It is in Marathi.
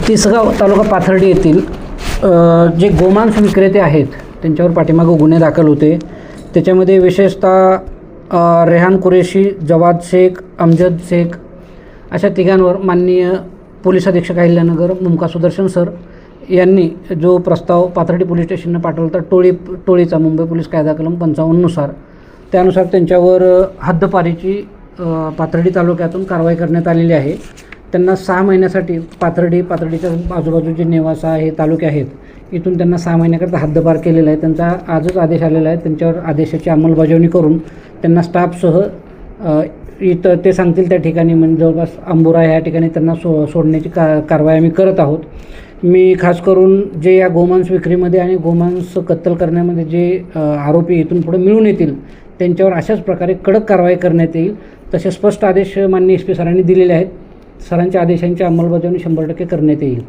तिसगाव तालुका पाथर्डी येथील जे गोमांस विक्रेते आहेत त्यांच्यावर पाठीमागं गुन्हे दाखल होते. त्याच्यामध्ये विशेषतः रेहान कुरेशी, जवाद शेख, अमजद शेख अशा तिघांवर माननीय पोलीस अधीक्षक अहिल्यानगर मुमका सुदर्शन सर यांनी जो प्रस्ताव पाथर्डी पोलीस स्टेशननं पाठवला तर टोळीचा मुंबई पोलीस कायदा कलम 55 नुसार त्यानुसार त्यांच्यावर हद्दपारीची पाथर्डी तालुक्यातून कारवाई करण्यात आलेली आहे. त्यांना 6 महिन्यासाठी पाथर्डीच्या आजूबाजूचे निवासा हे तालुके आहेत इथून त्यांना 6 महिन्याकरता हद्दपार केलेला आहे. त्यांचा आजच आदेश आलेला आहे. त्यांच्यावर आदेशाची अंमलबजावणी करून त्यांना स्टाफसह इथं ते सांगतील त्या ठिकाणी म्हणजे जवळपास अंबुरा ह्या ठिकाणी त्यांना सोडण्याची कारवाई आम्ही करत आहोत. मी खास करून जे या गोमांस विक्रीमध्ये आणि गोमांस कत्तल करण्यामध्ये जे आरोपी इथून पुढे मिळून येतील त्यांच्यावर अशाच प्रकारे कडक कारवाई करण्यात येईल. तसे स्पष्ट आदेश माननीय SP सरांनी दिलेले आहेत. सरांच्या आदेशांची अंमलबजावणी 100% करण्यात येईल.